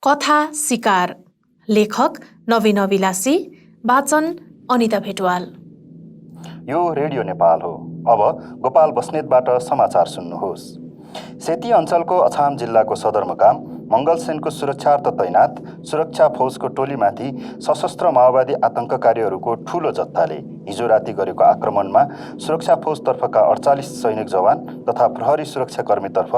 कथा शिकार, लेखक नवीन अभिलाषी, वाचन अनिता भेटवाल। यो रेडियो नेपाल हो। अब गोपाल बस्नेतबाट समाचार सुन्नुहोस्। सेती अञ्चलको अछाम जिल्लाको सदरमुकाम मङ्गलसेनको सुरक्षार्थ तैनात सुरक्षा फौजको टोलीमाथि सशस्त्र माओवादी आतंककारीहरूको ठूलो जत्थाले हिजो राति गरेको आक्रमणमा सुरक्षा फौजतर्फका 48 सैनिक जवान तथा प्रहरी सुरक्षाकर्मीतर्फ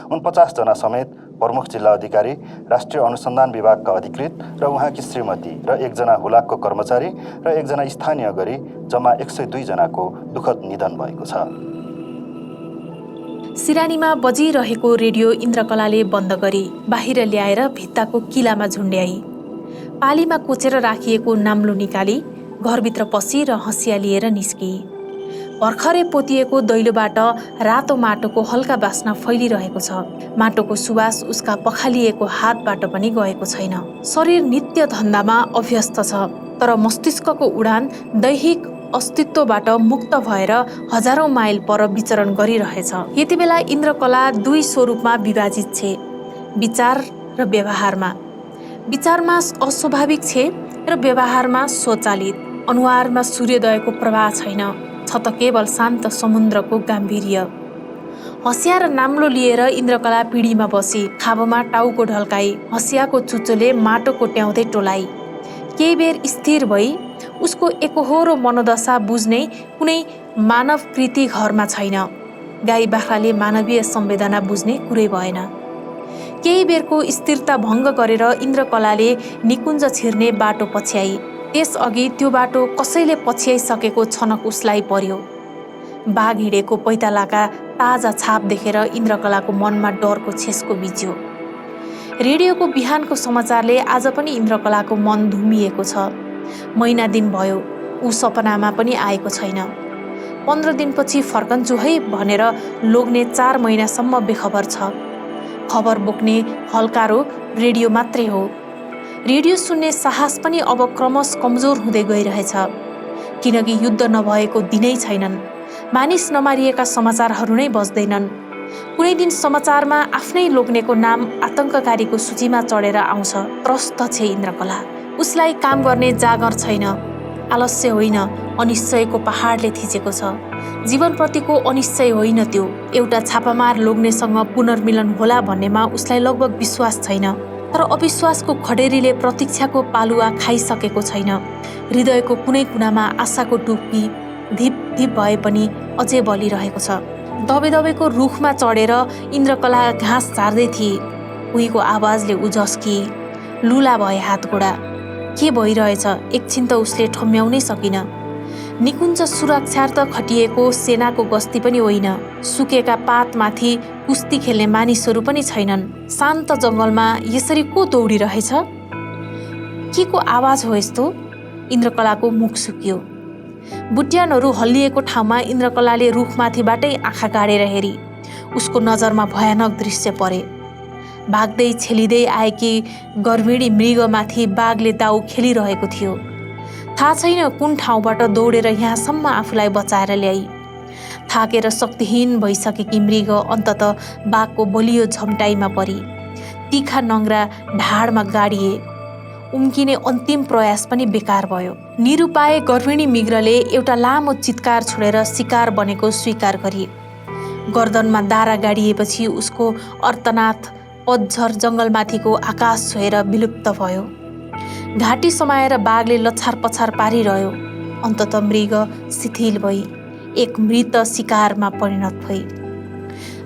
49 जना समेत प्रमुख जिल्ला अधिकारी, राष्ट्रिय अनुसन्धान विभागका अधिकृत र उहाँकी श्रीमती र एकजना हुलाकको कर्मचारी र एकजना स्थानीय गरी जम्मा 102 जनाको दुःखद निधन भएको छ। सिरानीमा बजिरहेको रेडियो इन्द्रकलाले बन्द गरी बाहिर ल्याएर भित्ताको किलामा झुन्ड्याई। पालीमा कोचेर राखिएको नाम्लो निकाली घरभित्र पसी र हँसिया लिएर निस्की। भर्खरै पोतिएको दैलोबाट रातो माटोको हल्का बास्ना फैलिरहेको छ। माटोको सुवास उसका पखालिएको हातबाट पनि गएको छैन। शरीर नित्य धन्दामा अभ्यस्त छ, तर मस्तिष्कको उडान दैहिक अस्तित्वबाट मुक्त भएर हजारौं माइल पर विचरण गरिरहेछ। यति बेला इन्द्रकला दुई स्वरूपमा विभाजित छे, विचार र व्यवहारमा। विचारमा अस्वाभाविक छे र व्यवहारमा स्वचालित। अनुहारमा सूर्योदयको प्रवाह छैन, छ त केवल शान्त समुद्रको गाम्भीर्य। हँसिया र नाम्लो लिएर इन्द्रकला पिँढीमा बसी, खाबोमा टाउको ढल्काई, हँसियाको चुच्चोले माटो कोट्याउँदै टोलाई। केही बेर स्थिर भई उसको एकोहोरो मनोदशा बुझ्ने कुनै मानव कृति घरमा छैन। गाई बाख्राले मानवीय संवेदना बुझ्ने कुरै भएन। केही बेरको स्थिरता भङ्ग गरेर इन्द्रकलाले निकुञ्ज छिर्ने बाटो पछ्याई। त्यसअघि त्यो बाटो कसैले पछ्याइसकेको छनक उसलाई पर्यो। बाघ हिँडेको पैतालाका ताजा छाप देखेर इन्द्रकलाको मनमा डरको छेस्को बिज्यो। रेडियोको बिहानको समाचारले आज पनि इन्द्रकलाको मन धुमिएको छ। महिना दिन भयो, ऊ सपनामा पनि आएको छैन। 15 दिनपछि फर्कन्छु है भनेर लोग्ने 4 महिनासम्म बेखबर छ। खबर बोक्ने हल्कारो रेडियो मात्रै हो। रेडियो सुन्ने साहस पनि अब क्रमश कमजोर हुँदै गइरहेछ, किनकि युद्ध नभएको दिनै छैनन्। मानिस नमारिएका समाचारहरू नै बज्दैनन्। कुनै दिन समाचारमा आफ्नै लोग्नेको नाम आतंककारीको सूचीमा चढेर आउँछ। त्रस्त छे इन्द्रकला। उसलाई काम गर्ने जागर छैन। आलस्य होइन, अनिश्चयको पहाडले थिचेको छ। जीवनप्रतिको अनिश्चय होइन त्यो। एउटा छापामार लोग्नेसँग पुनर्मिलन होला भन्नेमा उसलाई लगभग विश्वास छैन। तर अविश्वासको खडेरीले प्रतीक्षाको पालुवा खाइसकेको छैन। हृदयको कुनै कुनामा आशाको टुप्पी धिप धिप भए पनि अझै बलिरहेको छ। दबेदबेको रुखमा चढेर इन्द्रकला घाँस झार्दै थिए। उहीको आवाजले उ झस्की। लुला भए हातगोडा। के भइरहेछ एकछिन त उसले ठम्म्याउनै सकिन। निकुञ्ज सुरक्षार्थ खटिएको सेनाको गस्ती पनि होइन। सुकेका पातमाथि कुस्ती खेल्ने मानिसहरू पनि छैनन्। शान्त जङ्गलमा यसरी को दौडिरहेछ? के को आवाज हो यस्तो? इन्द्रकलाको मुख सुकियो। बुट्यानहरू हल्लिएको ठाउँमा इन्द्रकलाले रुखमाथिबाटै आँखा गाडेर हेरी। उसको नजरमा भयानक दृश्य परे। भाग्दै छेलिँदै आएकी गर्भिणी मृगमाथि बाघले दाउ खेलिरहेको थियो। थाहा छैन कुन ठाउँबाट दौडेर यहाँसम्म आफूलाई बचाएर ल्याई। थाकेर शक्तिहीन भइसकेकी मृग अन्ततः बाघको बलियो झम्टाइमा परी। तिखा नङ्ग्रा ढाडमा गाडिए। उम्किने अन्तिम प्रयास पनि बेकार भयो। निरुपाय गर्भिणी मृगले एउटा लामो चित्कार छोडेर शिकार बनेको स्वीकार गरी। गर्दनमा दारा गाडिएपछि उसको अर्तनाद पतझर जङ्गलमाथिको आकाश छोएर विलुप्त भयो। घाँटी समाएर बाघले लछार पछार पारिरह्यो। अन्ततः मृग शिथिल भई एक मृत शिकारमा परिणत भई।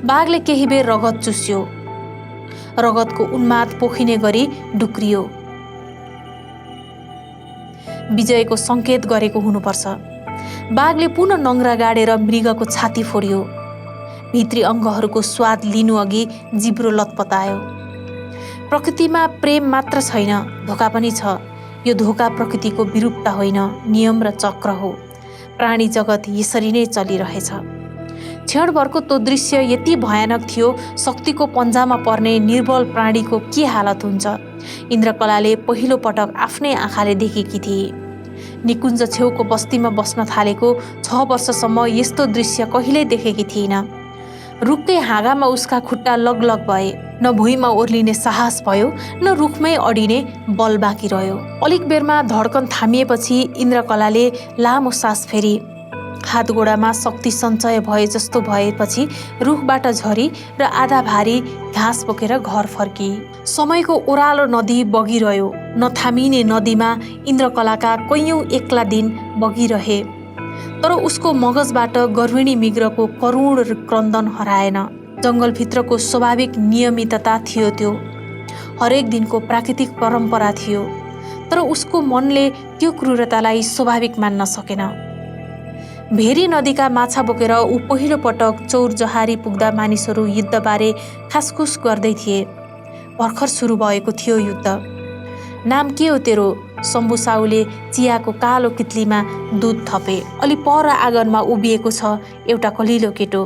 बाघले केही बेर रगत चुस्यो। रगतको उन्माद पोखिने गरी डुक्रियो। विजयको सङ्केत गरेको हुनुपर्छ। बाघले पुनः नङ्ग्रा गाडेर मृगको छाती फोड्यो। भित्री अङ्गहरूको स्वाद लिनु अघि जिब्रो लतपतायो। प्रकृतिमा प्रेम मात्र छैन, धोका पनि छ। यो धोका प्रकृतिको विरूपता होइन, नियम र चक्र हो। प्राणी जगत यसरी नै चलिरहेछ। क्षणभरको त्यो दृश्य यति भयानक थियो, शक्तिको पन्जामा पर्ने निर्बल प्राणीको के हालत हुन्छ इन्द्रकलाले पहिलो पटक आफ्नै आँखाले देखेकी थिए। निकुञ्ज छेउको बस्तीमा बस्न थालेको 6 वर्षसम्म यस्तो दृश्य कहिल्यै देखेकी थिइन। रुखकै हाँगामा उसका खुट्टा लगलग भए। न भुइँमा ओर्लिने साहस भयो न रुखमै अडिने बल बाँकी रह्यो। अलिक बेरमा धड्कन थामिएपछि इन्द्रकलाले लामो सास फेरी। हात गोडामा शक्ति सञ्चय भए जस्तो भएपछि रुखबाट झरी र आधा भारी घाँस बोकेर घर फर्की। समयको ओह्रालो नदी बगिरह्यो। नथामिने नदीमा इन्द्रकलाका कैयौँ एक्ला दिन बगिरहे, तर उसको मगजबाट गर्भिणी मिग्रको करुण क्रन्दन हराएन। जङ्गलभित्रको स्वाभाविक नियमितता थियो त्यो, हरेक दिनको प्राकृतिक परम्परा थियो, तर उसको मनले त्यो क्रूरतालाई स्वाभाविक मान्न सकेन। भेरी नदीका माछा बोकेर ऊ पहिलो पटक चौरजहारी पुग्दा मानिसहरू युद्धबारे खासखुस गर्दै थिए। भर्खर सुरु भएको थियो युद्ध। नाम के हो तेरो? शम्भु साहुले चियाको कालो कित्लीमा दुध थपे। अलि पर आँगनमा उभिएको छ एउटा कलिलो केटो,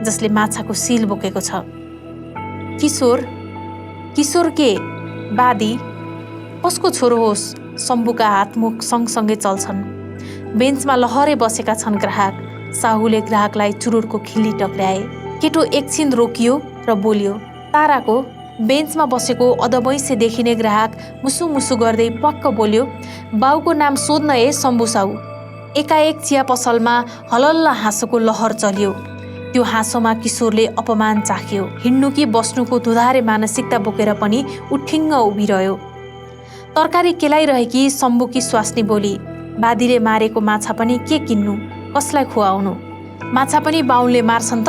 जसले माछाको सिल बोकेको छ। किशोर? किशोर के? बादी? कसको छोरो होस्? शम्भुका हातमुख सँगसँगै चल्छन्। बेन्चमा लहरै बसेका छन् ग्राहक। साहुले ग्राहकलाई चुरुटको खिल्ली टक्र्याए। केटो एकछिन रोकियो र बोल्यो, ताराको? बेन्चमा बसेको अधबैँसे देखिने ग्राहक मुसु मुसु गर्दै पक्क बोल्यो, बाउको नाम सोध्न ए शम्भु साहु। एकाएक चिया पसलमा हलल्ल हाँसोको लहर चल्यो। त्यो हाँसोमा किशोरले अपमान चाख्यो। हिँड्नु कि बस्नुको दुधारे मानसिकता बोकेर पनि उठिङ्ग उभिरह्यो। तरकारी केलाइरहेकी शम्भुकी स्वास्नी बोली, बादीले मारेको माछा पनि के किन्नु, कसलाई खुवाउनु? माछा पनि बाउनले मार्छन् त?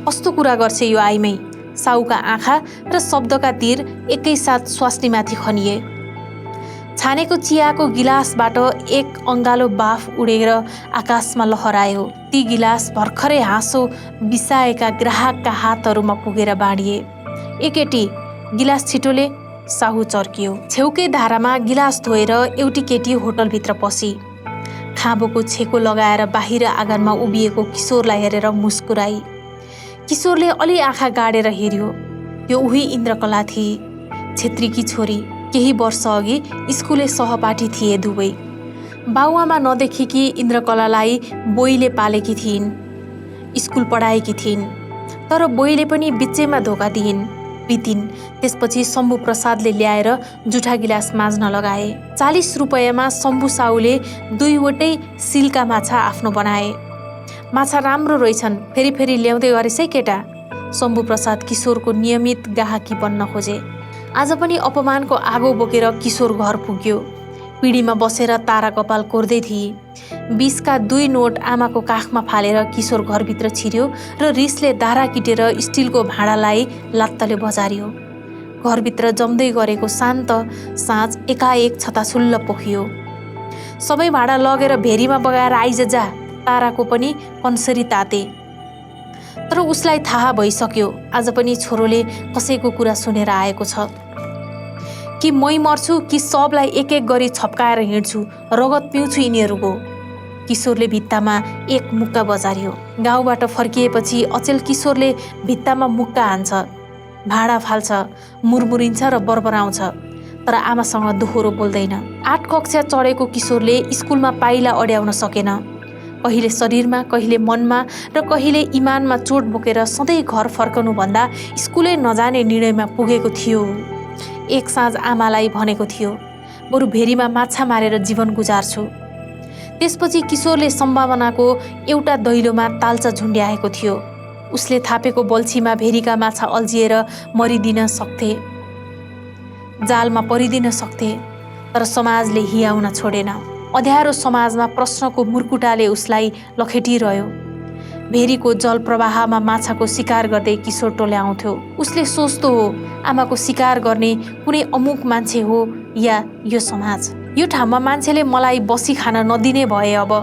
कस्तो कुरा गर्छ यो आइमै? साहुका आँखा र शब्दका तीर एकैसाथ स्वास्नीमाथि खनिए। छानेको चियाको गिलासबाट एक अङ्गालो बाफ उडेर आकाशमा लहरायो। ती गिलास भर्खरै हाँसो बिसाएका ग्राहकका हातहरूमा पुगेर बाँडिए। ए केटी, गिलास छिटोले। साहु चर्कियो। छेउकै धारामा गिलास धोएर एउटी केटी होटलभित्र पसी। खाँबोको छेको लगाएर बाहिर आँगनमा उभिएको किशोरलाई हेरेर मुस्कुराई। किशोरले अलि आँखा गाडेर हेर्यो। त्यो उही इन्द्रकला थिए, छेत्रीकी छोरी। केही वर्ष अघि स्कुले सहपाठी थिए दुवै। बाउआमा नदेखिकी इन्द्रकलालाई बोइले पालेकी थिइन्, स्कुल पढाएकी थिइन्, तर बोइले पनि बिचैमा धोका दिइन्, पितिन्। त्यसपछि शम्भु प्रसादले ल्याएर जुठा गिलास माझ्न लगाए। 40 रुपैयाँमा शम्भु साहुले 2वटै सिल्का माछा आफ्नो बनाए। माछा राम्रो रहेछन्, फेरि फेरि ल्याउँदै गरेछ है केटा। शम्भु प्रसाद किशोरको नियमित गाहकी बन्न खोजे। आज पनि अपमानको आगो बोकेर किशोर घर पुग्यो। पिँढीमा बसेर तारा कपाल कोर्दै थिए। 20का 2 नोट आमाको काखमा फालेर किशोर घरभित्र छिर्यो र रिसले दारा किटेर स्टिलको भाँडालाई लात्तले बजारियो। घरभित्र जम्दै गरेको शान्त साँझ एकाएक छताछुल्ल पोखियो। सबै भाँडा लगेर भेरीमा बगाएर आइज जा। ताराको पनि कन्सरी ताते, तर उसलाई थाहा भइसक्यो आज पनि छोरोले कसैको कुरा सुनेर आएको छ। कि मै मर्छु कि सबलाई एक एक गरी छप्काएर हिँड्छु, रगत पिउँछु यिनीहरूको। किशोरले भित्तामा एक मुक्का बजारियो। गाउँबाट फर्किएपछि अचेल किशोरले भित्तामा मुक्का हान्छ, भाँडा फाल्छ, मुरमुरिन्छ र बरबराउँछ, तर आमासँग दोहोरो बोल्दैन। 8 कक्षा चढेको किशोरले स्कुलमा पाइला अड्याउन सकेन। कहिले शरीरमा, कहिले मनमा र कहिले इमानमा चोट बोकेर सधैँ घर फर्कनुभन्दा स्कुलै नजाने निर्णयमा पुगेको थियो। एक साँझ आमालाई भनेको थियो, बरु भेरीमा माछा मारेर जीवन गुजार्छु। त्यसपछि किशोरले सम्भावनाको एउटा दैलोमा तालचा झुन्ड्याएको थियो। उसले थापेको बल्छीमा भेरीका माछा अल्झिएर मरिदिन सक्थे, जालमा परिदिन सक्थे, तर समाजले हियाउन छोडेन। अँध्यारो समाजमा प्रश्नको मुर्कुटाले उसलाई लखेटिरह्यो। भेरीको जल प्रवाहमा माछाको शिकार गर्दै किशोर टोल्याउँथ्यो। उसले सोच्दो हो, आमाको शिकार गर्ने कुनै अमुक मान्छे हो या यो समाज। यो ठाउँमा मान्छेले मलाई बसी खान नदिने भए अब।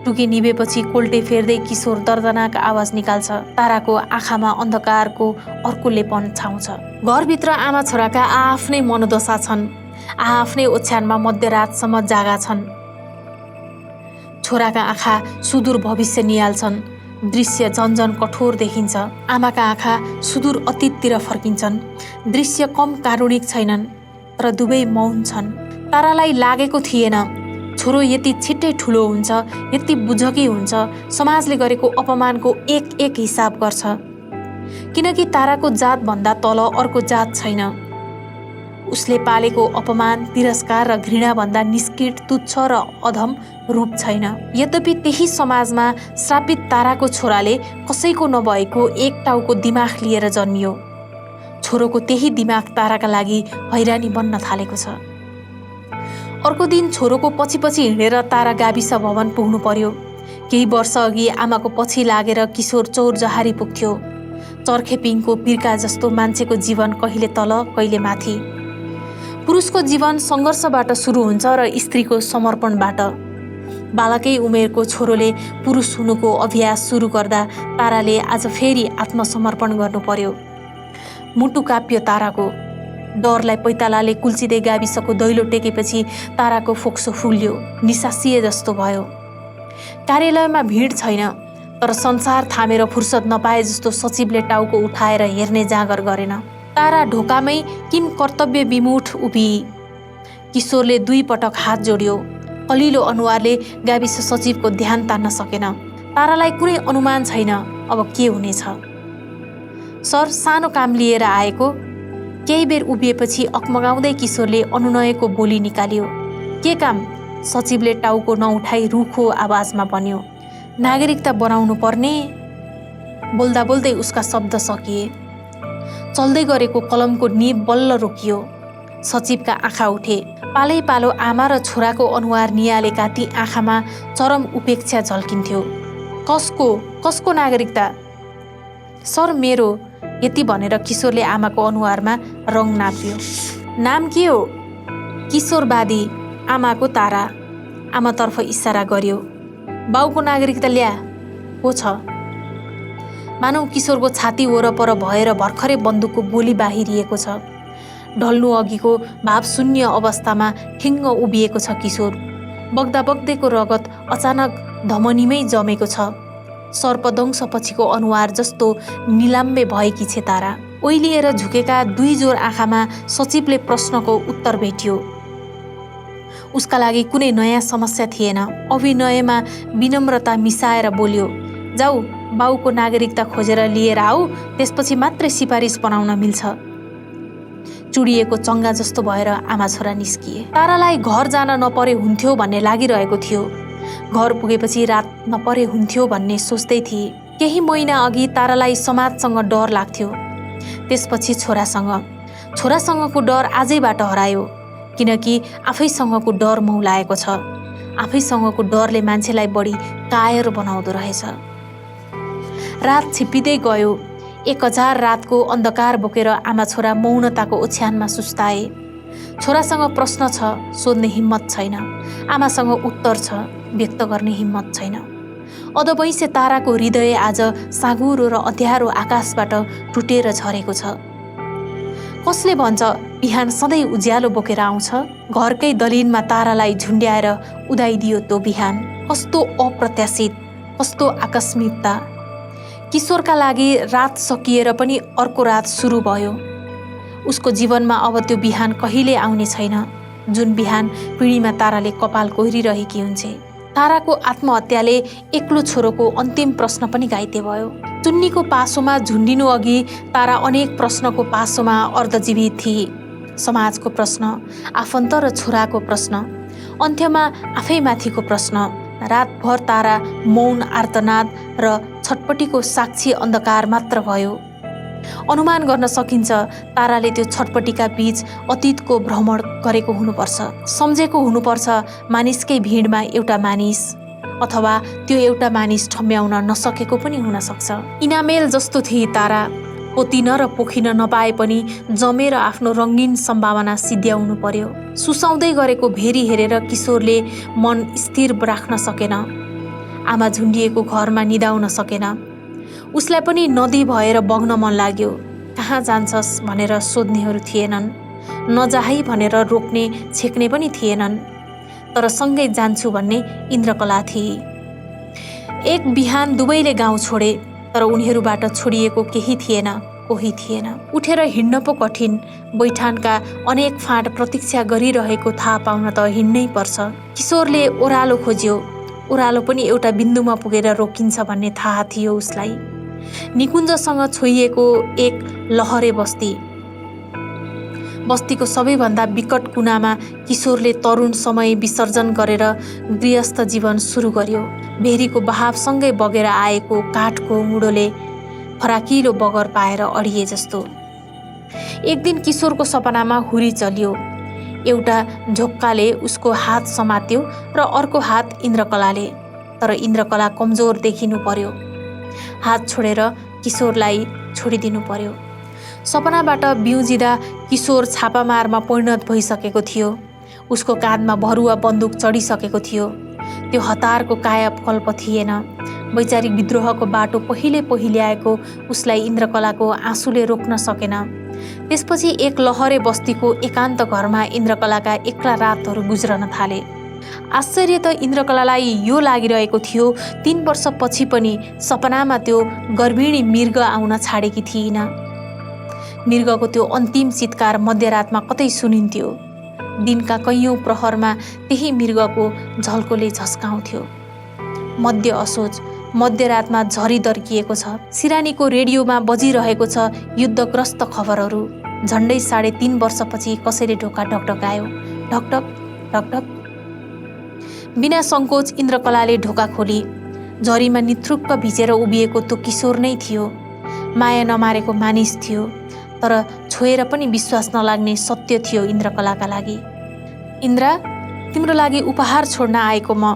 टुकी निभेपछि कोल्टे फेर्दै किशोर दर्दनाक आवाज निकाल्छ। ताराको आँखामा अन्धकारको अर्कोलेपन छाउँछ। घरभित्र आमा छोराका आफ्नै मनोदशा छन्, आफ्नै ओछ्यानमा मध्यरातसम्म जागा छन्। छोराका आँखा सुदूर भविष्य निहाल्छन्। दृश्य झन्झन कठोर देखिन्छ। आमाका आँखा सुदूर अतीततिर फर्किन्छन्। दृश्य कम कारुणिक छैनन्, तर दुवै मौन छन्। तारालाई लागेको थिएन छोरो यति छिट्टै ठुलो हुन्छ, यति बुझकी हुन्छ, समाजले गरेको अपमानको एक एक हिसाब गर्छ। किनकि ताराको जातभन्दा तल अर्को जात छैन। उसले पालेको अपमान, तिरस्कार र घृणाभन्दा निष्कृत, तुच्छ र अधम रूप छैन। यद्यपि त्यही समाजमा श्रापित ताराको छोराले कसैको नभएको एक टाउको दिमाग लिएर जन्मियो। छोरोको त्यही दिमाग ताराका लागि हैरानी बन्न थालेको छ। अर्को दिन छोरोको पछि पछि हिँडेर तारा गाविस भवन पुग्नु पर्यो। केही वर्ष अघि आमाको पछि लागेर किशोर चौर जहारी पुग्थ्यो। चर्खे पिङको पिर्का जस्तो मान्छेको जीवन कहिले तल कहिले माथि। पुरुषको जीवन सङ्घर्षबाट सुरु हुन्छ र स्त्रीको समर्पणबाट। बालकै उमेरको छोरोले पुरुष हुनुको अभ्यास सुरु गर्दा ताराले आज फेरि आत्मसमर्पण गर्नु पर्यो। मुटु काप्यो ताराको। डरलाई पैतालाले कुल्चिँदै गाविसको दैलो टेकेपछि ताराको फोक्सो फुल्यो, निसासिए जस्तो भयो। कार्यालयमा भिड छैन, तर संसार थामेर फुर्सद नपाए जस्तो सचिवले टाउको उठाएर हेर्ने जाँगर गरेन। तारा ढोकामै किम कर्तव्य विमुठ उभिई। किशोरले 2 पटक हात जोड्यो। कलिलो अनुहारले गाविस सचिवको ध्यान तान्न सकेन। तारालाई कुनै अनुमान छैन अब के हुनेछ। सर, सानो काम लिएर आएको। केही बेर उभिएपछि अकमगाउँदै किशोरले अनुनयको बोली निकाल्यो। के काम? सचिवले टाउको नउठाई रुखो आवाजमा भन्यो। नागरिकता बनाउनु पर्ने। बोल्दा बोल्दै उसका शब्द सकिए। चल्दै गरेको कलमको निब बल्ल रोकियो। सचिवका आँखा उठे। पालै पालो आमा र छोराको अनुहार निहालेका ती आँखामा चरम उपेक्षा झल्किन्थ्यो। कसको नागरिकता? सर, मेरो। यति भनेर किशोरले आमाको अनुहारमा रङ नाप्यो। नाम के हो? किशोरवादी। आमाको तारा। आमातर्फ इसारा गर्यो। बाउको नागरिकता ल्या। को छ? मानौ किशोरको छाती वरपर भएर भर्खरै बन्दुकको गोली बाहिरिएको छ। ढल्नु अघिको भावशून्य अवस्थामा ठिङ्ग उभिएको छ किशोर। बग्दा बग्दैको रगत अचानक धमनीमै जमेको छ। सर्पदंश पछिको अनुहार जस्तो निलाम्बे भएकी छे तारा। ओइलिएर झुकेका 2 जोर आँखामा सचिवले प्रश्नको उत्तर भेटियो। उसका लागि कुनै नयाँ समस्या थिएन। अभिनयमा विनम्रता मिसाएर बोल्यो। जाऊ, बाउको नागरिकता खोजेर लिएर आऊ, त्यसपछि मात्रै सिफारिस बनाउन मिल्छ। चुडिएको चङ्गा जस्तो भएर आमा छोरा निस्किए। तारालाई घर जान नपरे हुन्थ्यो भन्ने लागिरहेको थियो। घर पुगेपछि रात नपरे हुन्थ्यो भन्ने सोच्दै थिए। केही महिना अघि तारालाई समाजसँग डर लाग्थ्यो, त्यसपछि छोरासँगको डर आजैबाट हरायो। किनकि आफैसँगको डर मौलाएको छ। आफैसँगको डरले मान्छेलाई बढी कायर बनाउँदो रहेछ। रात छिप्पिँदै गयो। 1000 रातको अन्धकार बोकेर आमा छोरा मौनताको ओछ्यानमा सुस्ताए। छोरासँग प्रश्न छ, सोध्ने हिम्मत छैन। आमासँग उत्तर छ, व्यक्त गर्ने हिम्मत छैन। अधबैँसे ताराको हृदय आज साँघुरो र अँध्यारो आकाशबाट टुटेर झरेको छ। कसले भन्छ बिहान सधैँ उज्यालो बोकेर आउँछ? घरकै दलिनमा तारालाई झुन्ड्याएर उदाइदियो त्यो बिहान। कस्तो अप्रत्याशित, कस्तो आकस्मिकता। किशोरका लागि रात सकिएर पनि अर्को रात सुरु भयो। उसको जीवनमा अब त्यो बिहान कहिले आउने छैन, जुन बिहान पिँढीमा ताराले कपाल कोहिरिरहेकी हुन्छे। ताराको आत्महत्याले एक्लो छोरोको अन्तिम प्रश्न पनि घाइते भयो। चुन्नीको पासोमा झुन्डिनु अघि तारा अनेक प्रश्नको पासोमा अर्धजीवित थिए। समाजको प्रश्न, आफन्त र छोराको प्रश्न, अन्त्यमा आफैमाथिको प्रश्न। रातभर तारा मौन आर्तनाद र छटपटीको साक्षी अन्धकार मात्र भयो। अनुमान गर्न सकिन्छ ताराले त्यो छटपटीका बीच अतीतको भ्रमण गरेको हुनुपर्छ। सम्झेको हुनुपर्छ मानिसकै भिडमा एउटा मानिस, अथवा त्यो एउटा मानिस ठम्ब्याउन नसकेको पनि हुन सक्छ। इनामेल जस्तो थिए तारा। पोतिन र पोखिन नपाए पनि जमेर आफ्नो रङ्गीन सम्भावना सिद्ध्याउनु पर्यो। सुसाउँदै गरेको भेरी हेरेर किशोरले मन स्थिर राख्न सकेन। आमा झुन्डिएको घरमा निदाउन सकेन। उसलाई पनि नदी भएर बग्न मन लाग्यो। कहाँ जान्छस् भनेर सोध्नेहरू थिएनन्, नजाहै भनेर रोक्ने छेक्ने पनि थिएनन्, तर सँगै जान्छु भन्ने इन्द्रकला थिए। एक बिहान दुवैले गाउँ छोडे, तर उनीहरूबाट छोडिएको केही थिएन, कोही थिएन। उठेर हिँड्न पो कठिन। बैठानका अनेक फाँट प्रतीक्षा गरिरहेको थाहा पाउन त हिँड्नै पर्छ। किशोरले ओह्रालो खोज्यो। ओह्रालो पनि एउटा बिन्दुमा पुगेर रोकिन्छ भन्ने थाहा थियो उसलाई। निकुञ्जसँग छोइएको एक लहरे बस्तीको सबैभन्दा विकट कुनामा किशोरले तरुण समय विसर्जन गरेर गृहस्थ जीवन सुरु गर्यो। भेरीको बहावसँगै बगेर आएको काठको मुडोले फराकिलो बगर पाएर अडिए जस्तो। एक दिन किशोरको सपनामा हुरी चल्यो। एउटा झोक्काले उसको हात समात्यो र अर्को हात इन्द्रकलाले। तर इन्द्रकला कमजोर देखिनु पर्यो। हात छोडेर किशोरलाई छोडिदिनु पर्यो। सपनाबाट बिउजिँदा किशोर छापामारमा परिणत भइसकेको थियो। उसको काँधमा भरुवा बन्दुक चढिसकेको थियो। त्यो हतारको कायाकल्प थिएन। वैचारिक विद्रोहको बाटो पहिले आएको उसलाई इन्द्रकलाको आँसुले रोक्न सकेन। त्यसपछि एक लहरे बस्तीको एकान्त घरमा इन्द्रकलाका एक्ला रातहरू गुज्रन थाले। आश्चर्य त इन्द्रकलालाई यो लागिरहेको थियो 3 वर्षपछि पनि सपनामा त्यो गर्भिणी मृग आउन छाडेकी थिइन। मृगको त्यो अन्तिम चित्कार मध्यरातमा कतै सुनिन्थ्यो। दिनका कैयौँ प्रहरमा त्यही मृगको झल्कोले झस्काउँथ्यो। मध्य असोज मध्यरातमा झरी दर्किएको छ। सिरानीको रेडियोमा बजिरहेको छ युद्धग्रस्त खबरहरू। झन्डै 3.5 वर्षपछि कसैले ढोका ढकढकायो। ढकढक ढकढक। बिना सङ्कोच इन्द्रकलाले ढोका खोली। झरीमा निथ्रुक्क भिजेर उभिएको त्यो किशोर नै थियो। माया नमारेको मानिस थियो। तर छोएर पनि विश्वास नलाग्ने सत्य थियो इन्द्रकलाका लागि। इन्द्र, तिम्रो लागि उपहार छोड्न आएको म।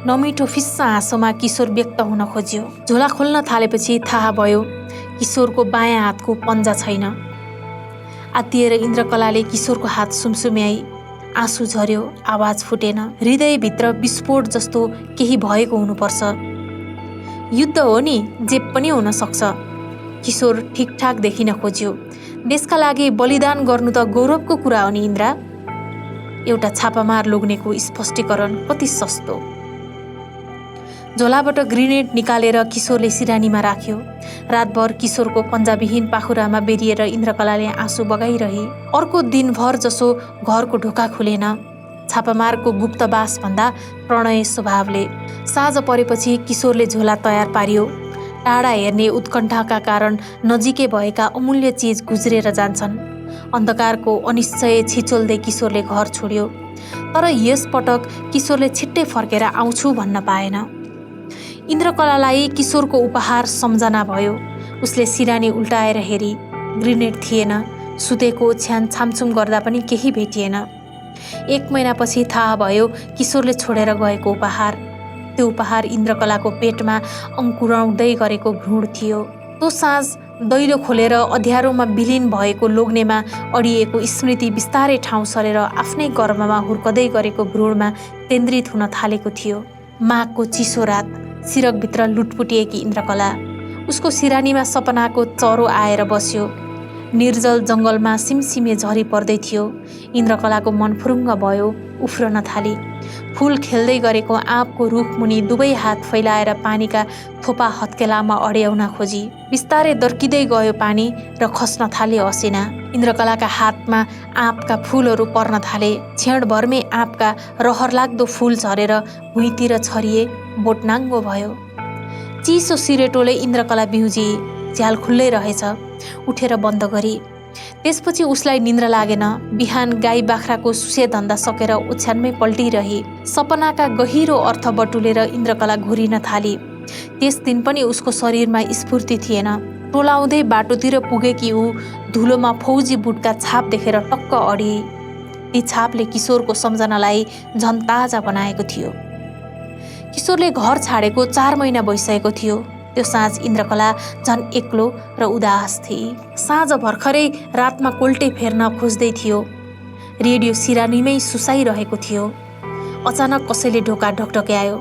नमिठो फिस्सा हाँसोमा किशोर व्यक्त हुन खोज्यो। झोला खोल्न थालेपछि थाहा भयो किशोरको बायाँ हातको पन्जा छैन। आत्तिएर इन्द्रकलाले किशोरको हात सुमसुम्याई। आँसु झर्यो, आवाज फुटेन। हृदयभित्र विस्फोट जस्तो केही भएको हुनुपर्छ। युद्ध हो नि, जे पनि हुन सक्छ। किशोर ठिकठाक देखिन खोज्यो। देशका लागि बलिदान गर्नु त गौरवको कुरा हो नि इन्द्र। एउटा छापामार लोग्नेको स्पष्टीकरण कति सस्तो। झोलाबाट ग्रेनेड निकालेर किशोरले सिरानीमा राख्यो। रातभर किशोरको पन्जाविहीन पाखुरामा बेरिएर इन्द्रकलाले आँसु बगाइरही। अर्को दिनभर जसो घरको ढोका खुलेन। छापामारको गुप्तवास भन्दा प्रणय स्वभावले। साँझ परेपछि किशोरले झोला तयार पारियो। टाढा हेर्ने उत्कण्ठाका कारण नजिकै भएका अमूल्य चिज गुज्रेर जान्छन्। अन्धकारको अनिश्चय छिचोल्दै किशोरले घर छोड्यो। तर यसपटक किशोरले छिट्टै फर्केर आउँछु भन्न पाएन। इन्द्रकलालाई किशोरको उपहार सम्झना भयो। उसले सिरानी उल्टाएर हेरी। ग्रेनेड थिएन। सुतेको ओछ्यान छामछुम गर्दा पनि केही भेटिएन। 1 महिनापछि थाहा भयो किशोरले छोडेर गएको उपहार। त्यो उपहार इन्द्रकलाको पेटमा अङ्कुराउँदै गरेको भ्रूण थियो। त्यो साँझ दैलो खोलेर अँध्यारोमा विलीन भएको लोग्नेमा अडिएको स्मृति बिस्तारै ठाउँ सरेर आफ्नै गर्भमा हुर्कदै गरेको भ्रूणमा केन्द्रित हुन थालेको थियो। माघको चिसो रात, सिरकभित्र लुटपुटिएकी इन्द्रकला। उसको सिरानीमा सपनाको चरो आएर बस्यो। निर्जल जङ्गलमा सिमसिमे झरी पर्दै थियो। इन्द्रकलाको मन फुरुङ्ग भयो, उफ्रन थाली। फूल खेल्दै गरेको आँपको रुखमुनि दुवै हात फैलाएर पानीका थोपा हत्केलामा अड्याउन खोजी। बिस्तारै दर्किँदै गयो पानी र खस्न थाले असिना। इन्द्रकलाका हातमा आँपका फूलहरू पर्न थाले। क्षणभरमै आँपका रहरलाग्दो फूल झरेर भुइँतिर छरिए, बोटनाङ्गो भयो। चिसो सिरेटोले इन्द्रकला बिउजी। झ्याल खुल्लै रहेछ। उठेर बन्द गरी। त्यसपछि उसलाई निन्द्रा लागेन। बिहान गाई बाख्राको सुसे धन्दा सकेर ओछ्यानमै पल्टिरही। सपनाका गहिरो अर्थ बटुलेर इन्द्रकला घुरिन थाली। त्यस दिन पनि उसको शरीरमा स्फूर्ति थिएन। टोलाउँदै बाटोतिर पुगेकी ऊ धुलोमा फौजी बुटका छाप देखेर टक्क अडिए। ती छापले किशोरको सम्झनालाई झन् ताजा बनाएको थियो। किशोरले घर छाडेको 4 महिना भइसकेको थियो। त्यो साँझ इन्द्रकला झन् एक्लो र उदास थिए। साँझ भर्खरै रातमा कोल्टे फेर्न खोज्दै थियो। रेडियो सिरानीमै सुसाइरहेको थियो। अचानक कसैले ढोका ढकढक्यायो।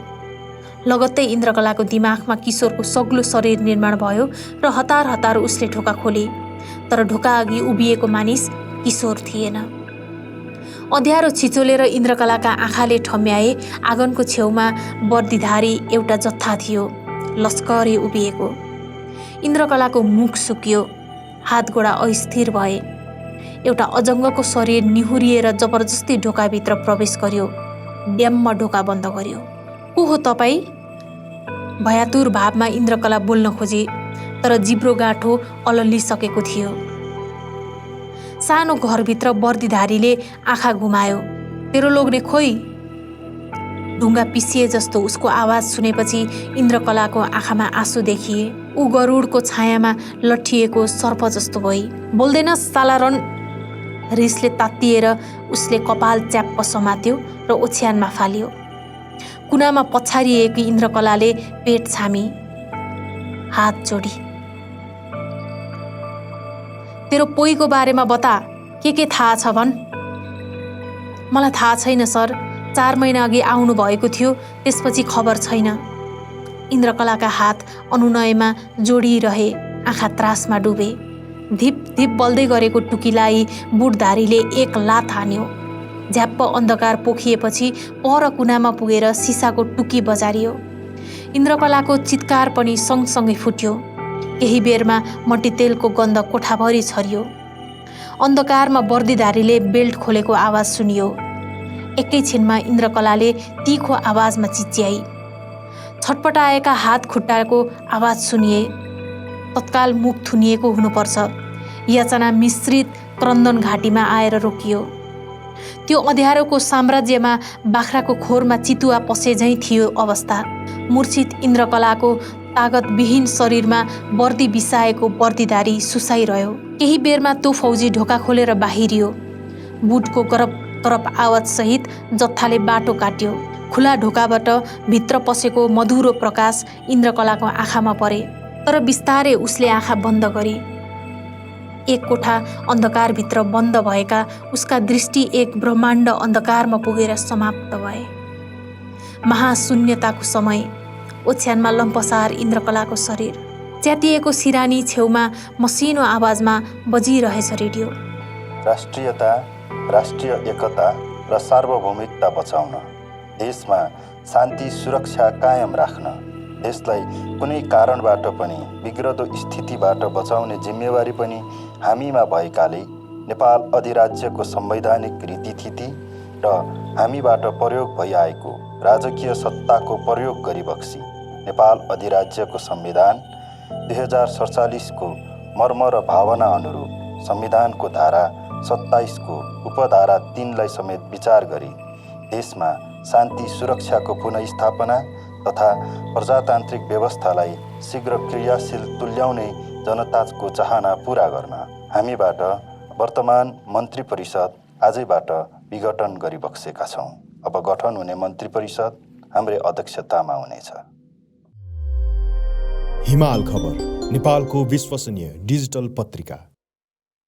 लगत्तै इन्द्रकलाको दिमागमा किशोरको सग्लो शरीर निर्माण भयो र हतार हतार उसले ढोका खोली। तर ढोका अघि उभिएको मानिस किशोर थिएन। अँध्यारो छिचोलेर इन्द्रकलाका आँखाले ठम्याए। आँगनको छेउमा वर्दीधारी एउटा जत्था थियो, लस्करी उभिएको। इन्द्रकलाको मुख सुकियो। हात गोडा अस्थिर भए। एउटा अजङ्गको शरीर निहुरिएर जबरजस्ती ढोकाभित्र प्रवेश गर्यो। ड्याम्म ढोका बन्द गर्यो। को हो तपाईँ? भयातुर भावमा इन्द्रकला बोल्न खोजी। तर जिब्रो गाँठो अलल्लिसकेको थियो। सानो घरभित्र वर्दीधारीले आँखा घुमायो। तेरो लोग्ने खोइ? ढुङ्गा पिसिए जस्तो उसको आवाज सुनेपछि इन्द्रकलाको आँखामा आँसु देखिए। ऊ गरुडको छायामा लट्ठिएको सर्प जस्तो भई। बोल्दैन साला रन। रिसले तात्तिएर उसले कपाल च्याप्प समात्यो र ओछ्यानमा फाल्यो। कुनामा पछारिएकी इन्द्रकलाले पेट छामी हात जोडी, तेरो पोइको बारेमा बता, के थाहा छ भन्? मलाई थाहा छैन सर, 4 महिना अघि आउनु भएको थियो, त्यसपछि खबर छैन। इन्द्रकलाका हात अनुनयमा जोडिरहे, आँखा त्रासमा डुबे। धिप धिप बल्दै गरेको टुकीलाई बुटधारीले एक लात हान्यो। झ्याप्प अन्धकार पोखिएपछि पर कुनामा पुगेर सिसाको टुकी बजारियो। इन्द्रकलाको चित्कार पनि सँगसँगै फुट्यो। केही बेरमा मट्टीतेलको गन्ध कोठाभरि छरियो। अन्धकारमा वर्दीधारीले बेल्ट खोलेको आवाज सुनियो। एकैछिनमा इन्द्रकलाले तीखो आवाजमा चिच्याई। छटपटाएका हात खुट्टाको आवाज सुनिए। तत्काल मुख थुनिएको हुनुपर्छ। याचना मिश्रित क्रन्दन घाटीमा आएर रोकियो। त्यो अँध्यारोको साम्राज्यमा बाख्राको खोरमा चितुवा पसे झैँ थियो अवस्था। मूर्छित इन्द्रकलाको तागतविहीन शरीरमा वर्दी बिसाएको वर्दीधारी सुसाइरह्यो। केही बेरमा त्यो फौजी ढोका खोलेर बाहिरियो। बुटको करप करप आवाजसहित जत्थाले बाटो काट्यो। खुला ढोकाबाट भित्र पसेको मधुरो प्रकाश इन्द्रकलाको आँखामा परे, तर बिस्तारै उसले आँखा बन्द गरी। एक कोठा अन्धकारभित्र बन्द भएका उसका दृष्टि एक ब्रह्माण्ड अन्धकारमा पुगेर समाप्त भए। महाशून्यताको समय। ओछ्यानमा लम्पसार इन्द्रकलाको शरीर। च्यातिएको सिरानी छेउमा मसिनो आवाजमा बजिरहेछ रेडियो। राष्ट्रियता, राष्ट्रिय एकता र सार्वभौमिकता बचाउन, देशमा शान्ति सुरक्षा कायम राख्न, देशलाई कुनै कारणबाट पनि बिग्रदो स्थितिबाट बचाउने जिम्मेवारी पनि हामीमा भएकाले नेपाल अधिराज्यको संवैधानिक रीतिथिति र हामीबाट प्रयोग भइआएको राजकीय सत्ताको प्रयोग गरिबक्सी नेपाल अधिराज्यको संविधान 2047 को मर्म र भावना अनुरूप संविधानको धारा 27 को उपधारा 3 लाई समेत विचार गरी देशमा शान्ति सुरक्षाको पुनर्स्थापना तथा प्रजातान्त्रिक व्यवस्थालाई शीघ्र क्रियाशील तुल्याउने जनताको चाहना पूरा गर्न हामीबाट वर्तमान मन्त्री परिषद आजैबाट विघटन गरिबक्सेका छौँ। अब गठन हुने मन्त्री परिषद हाम्रै अध्यक्षतामा हुनेछ। हिमाल खबर, नेपालको विश्वसनीय डिजिटल पत्रिका।